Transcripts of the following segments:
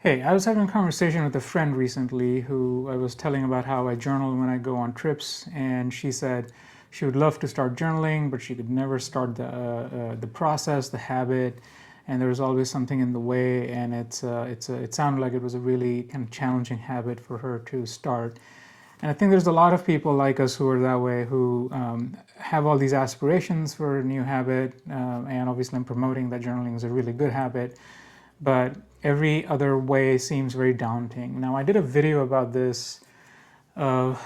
Hey, I was having a conversation with a friend recently who I was telling about how I journal when I go on trips, and she said she would love to start journaling, but she could never start the process, the habit, and there was always something in the way, and it sounded like it was a really kind of challenging habit for her to start. And I think there's a lot of people like us who are that way, who have all these aspirations for a new habit, and obviously I'm promoting that journaling is a really good habit, but every other way seems very daunting. Now, I did a video about this, I want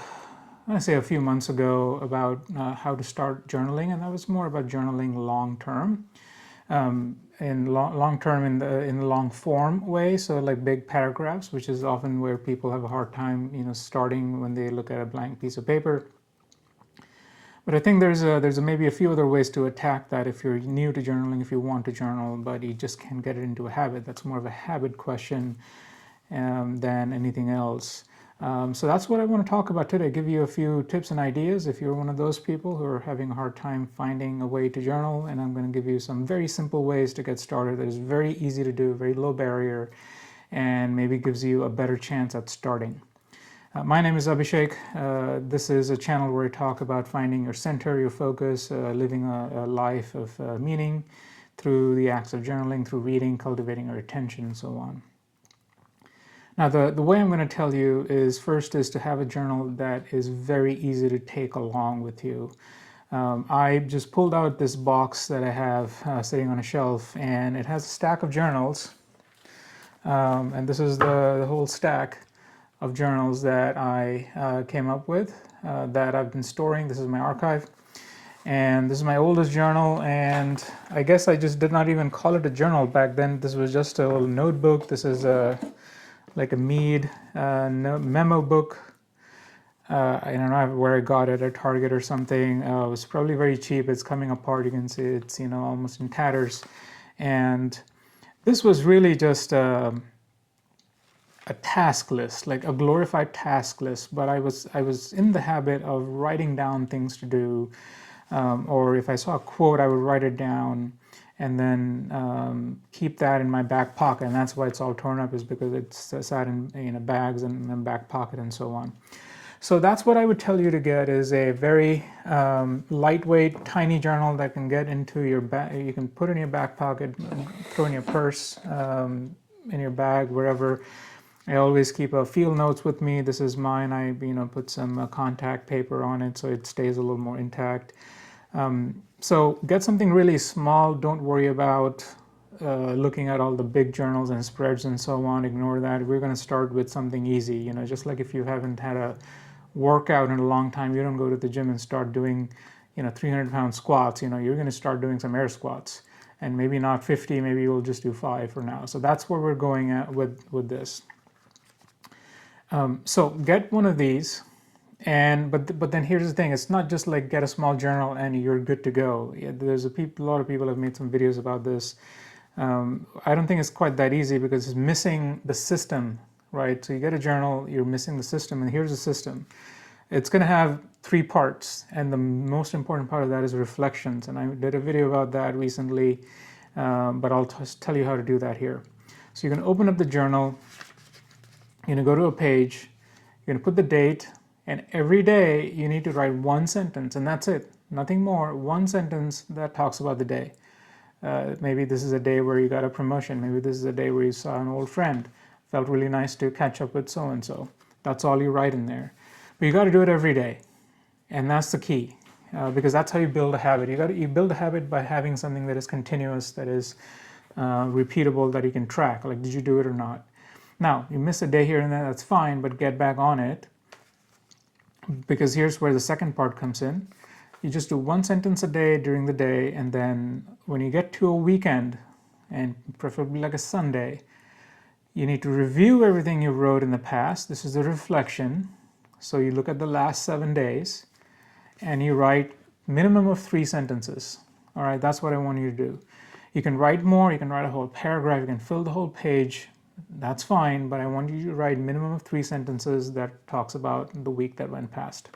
to say a few months ago, about how to start journaling, and that was more about journaling long term, long term in the long form way, so like big paragraphs, which is often where people have a hard time, starting when they look at a blank piece of paper. But I think there's maybe a few other ways to attack that if you're new to journaling, if you want to journal, but you just can't get it into a habit. That's more of a habit question than anything else. So that's what I want to talk about today. Give you a few tips and ideas if you're one of those people who are having a hard time finding a way to journal. And I'm going to give you some very simple ways to get started that is very easy to do, very low barrier, and maybe gives you a better chance at starting. My name is Abhishek. This is a channel where I talk about finding your center, your focus, living a life of meaning through the acts of journaling, through reading, cultivating your attention, and so on. Now, the way I'm going to tell you is first is to have a journal that is very easy to take along with you. I just pulled out this box that I have sitting on a shelf, and it has a stack of journals. And this is the whole stack of journals that I came up with, that I've been storing. This is my archive. And this is my oldest journal, and I guess I just did not even call it a journal back then. This was just a little notebook. This is like a Mead memo book. I don't know where I got it, at Target or something. It was probably very cheap. It's coming apart. You can see it's almost in tatters. And this was really just a task list, like a glorified task list. But I was in the habit of writing down things to do, or if I saw a quote, I would write it down and then keep that in my back pocket. And that's why it's all torn up, is because it's sat in bags and in my back pocket and so on. So that's what I would tell you to get, is a very lightweight, tiny journal that can get into your bag. You can put in your back pocket, throw in your purse, in your bag, wherever. I always keep a field notes with me. This is mine. I put some contact paper on it so it stays a little more intact. So get something really small. Don't worry about looking at all the big journals and spreads and so on. Ignore that. We're going to start with something easy. Just like if you haven't had a workout in a long time, you don't go to the gym and start doing 300-pound squats. You're going to start doing some air squats, and maybe not 50. Maybe you'll just do 5 for now. So that's where we're going at with this. So get one of these, but then here's the thing: it's not just like get a small journal and you're good to go. There's a lot of people have made some videos about this. I don't think it's quite that easy, because it's missing the system, right? So you get a journal, you're missing the system, and here's the system. It's going to have 3 parts, and the most important part of that is reflections. And I did a video about that recently, but I'll just tell you how to do that here. So you're going to open up the journal. You're going to go to a page, you're going to put the date, and every day you need to write 1 sentence, and that's it. Nothing more. 1 sentence that talks about the day. Maybe this is a day where you got a promotion. Maybe this is a day where you saw an old friend. Felt really nice to catch up with so-and-so. That's all you write in there. But you got to do it every day. And that's the key, because that's how you build a habit. You build a habit by having something that is continuous, that is repeatable, that you can track. Like, did you do it or not? Now, you miss a day here and there, that's fine, but get back on it, because here's where the second part comes in. You just do 1 sentence a day during the day, and then when you get to a weekend, and preferably like a Sunday, you need to review everything you wrote in the past. This is the reflection. So you look at the last 7 days, and you write minimum of 3 sentences. All right, that's what I want you to do. You can write more, you can write a whole paragraph, you can fill the whole page. That's fine, but I want you to write minimum of 3 sentences that talks about the week that went past.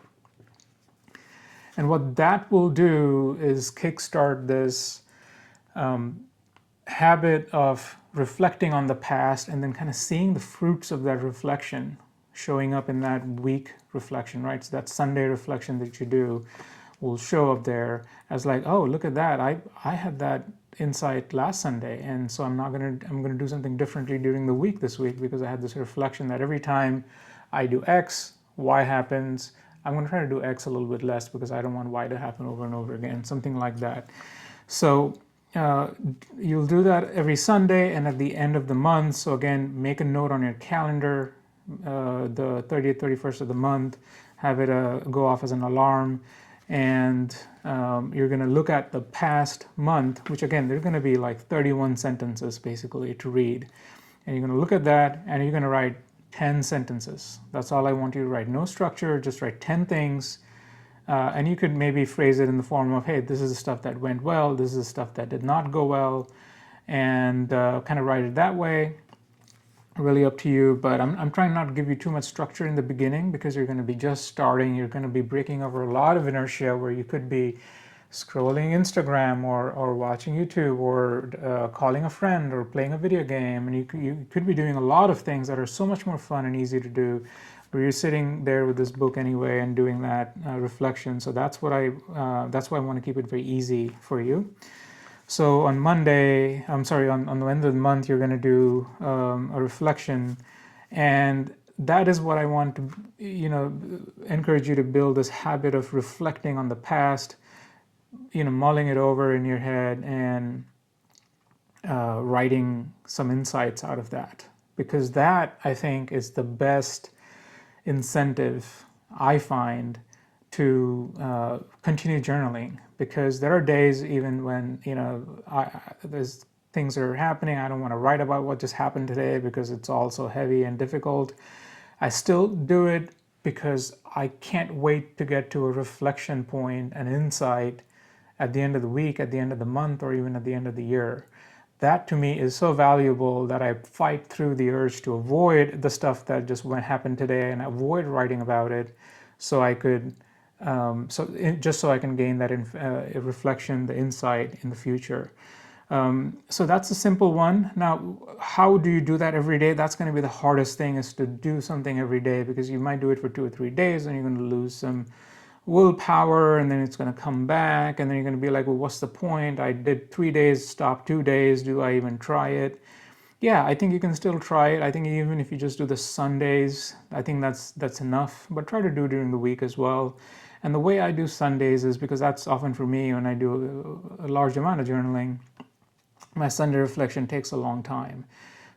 And what that will do is kickstart this habit of reflecting on the past and then kind of seeing the fruits of that reflection showing up in that week reflection, right? So that Sunday reflection that you do will show up there as like, oh, look at that. I had that insight last Sunday, and so I'm gonna do something differently during the week this week because I had this reflection that every time I do X, Y happens. I'm gonna try to do X a little bit less because I don't want Y to happen over and over again, something like that. So uh, you'll do that every Sunday and at the end of the month. So again, make a note on your calendar, the 30th, 31st of the month, have it go off as an alarm. And you're going to look at the past month, which again, there's going to be like 31 sentences basically to read. And you're going to look at that and you're going to write 10 sentences. That's all I want you to write. No structure, just write 10 things. And you could maybe phrase it in the form of, hey, this is the stuff that went well, this is the stuff that did not go well, and kind of write it that way. Really up to you, but I'm trying not to give you too much structure in the beginning because you're going to be just starting. You're going to be breaking over a lot of inertia where you could be scrolling Instagram or watching YouTube or calling a friend or playing a video game. And you could be doing a lot of things that are so much more fun and easy to do. But you're sitting there with this book anyway and doing that reflection. So that's why I want to keep it very easy for you. So on Monday, I'm sorry, on the end of the month, you're going to do a reflection, and that is what I want to, encourage you to build this habit of reflecting on the past, mulling it over in your head and writing some insights out of that, because that I think is the best incentive I find to continue journaling, because there are days even when there's things that are happening. I don't want to write about what just happened today because it's all so heavy and difficult. I still do it because I can't wait to get to a reflection point, an insight at the end of the week, at the end of the month, or even at the end of the year. That to me is so valuable that I fight through the urge to avoid the stuff that just happened today and avoid writing about it, so I could just so I can gain that reflection, the insight in the future. So that's a simple one. Now, how do you do that every day? That's going to be the hardest thing, is to do something every day, because you might do it for 2 or 3 days and you're going to lose some willpower, and then it's going to come back, and then you're going to be like, well, what's the point? I did 3 days, stopped 2 days. Do I even try it? Yeah, I think you can still try it. I think even if you just do the Sundays, I think that's enough. But try to do it during the week as well. And the way I do Sundays is because that's often for me when I do a large amount of journaling. My Sunday reflection takes a long time.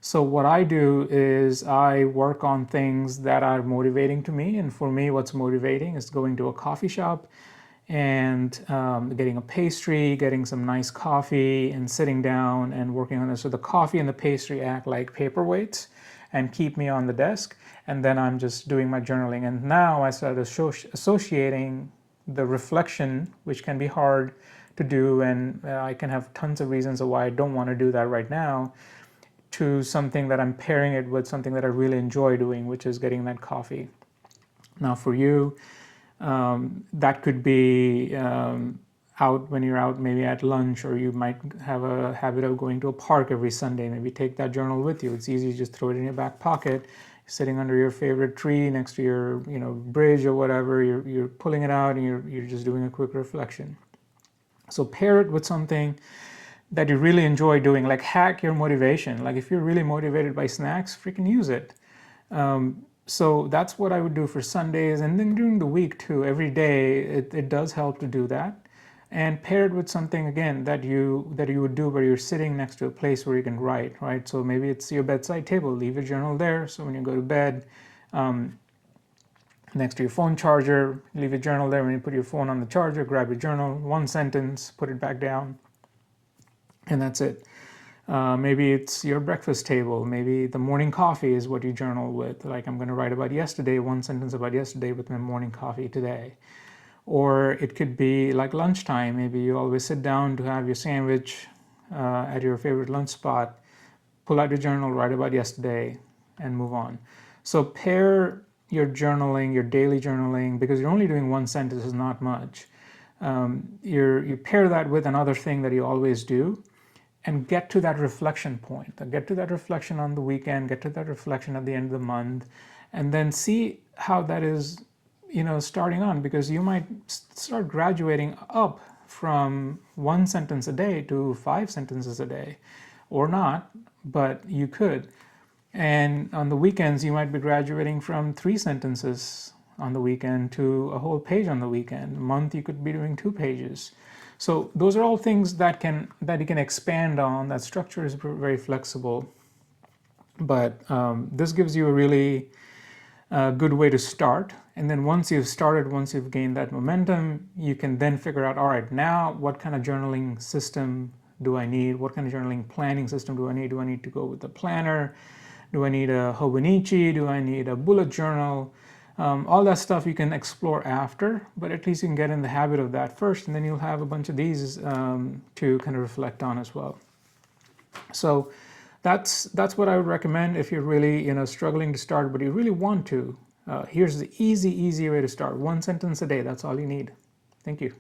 So what I do is I work on things that are motivating to me. And for me, what's motivating is going to a coffee shop and getting a pastry, getting some nice coffee, and sitting down and working on it. So the coffee and the pastry act like paperweights and keep me on the desk. And then I'm just doing my journaling. And now I started associating the reflection, which can be hard to do, and I can have tons of reasons of why I don't want to do that right now, to something that I'm pairing it with something that I really enjoy doing, which is getting that coffee. Now for you, that could be out when you're out, maybe at lunch, or you might have a habit of going to a park every Sunday. Maybe take that journal with you. It's easy, just throw it in your back pocket. You're sitting under your favorite tree next to your bridge or whatever. You're pulling it out and you're just doing a quick reflection. So pair it with something that you really enjoy doing, like hack your motivation. Like if you're really motivated by snacks, freaking use it. So that's what I would do for Sundays, and then during the week too. Every day, it does help to do that, and pair it with something again that you would do where you're sitting next to a place where you can write. Right. So maybe it's your bedside table. Leave your journal there. So when you go to bed, next to your phone charger, leave your journal there. When you put your phone on the charger, grab your journal, 1 sentence, put it back down, and that's it. Maybe it's your breakfast table. Maybe the morning coffee is what you journal with. Like, I'm going to write about yesterday, 1 sentence about yesterday with my morning coffee today. Or it could be like lunchtime. Maybe you always sit down to have your sandwich at your favorite lunch spot, pull out your journal, write about yesterday, and move on. So pair your journaling, your daily journaling, because you're only doing 1 sentence, is not much. You pair that with another thing that you always do, and get to that reflection point. Get to that reflection on the weekend, get to that reflection at the end of the month, and then see how that is, starting on, because you might start graduating up from 1 sentence a day to 5 sentences a day, or not, but you could. And on the weekends, you might be graduating from 3 sentences on the weekend to a whole page on the weekend. A month, you could be doing 2 pages. So those are all things that you can expand on. That structure is very flexible, but this gives you a really good way to start. And then once you've started, once you've gained that momentum, you can then figure out, all right, now what kind of journaling system do I need? What kind of journaling planning system do I need? Do I need to go with a planner? Do I need a Hobonichi? Do I need a bullet journal? All that stuff you can explore after, but at least you can get in the habit of that first, and then you'll have a bunch of these to kind of reflect on as well. So that's what I would recommend if you're really struggling to start, but you really want to. Here's the easy way to start. 1 sentence a day. That's all you need. Thank you.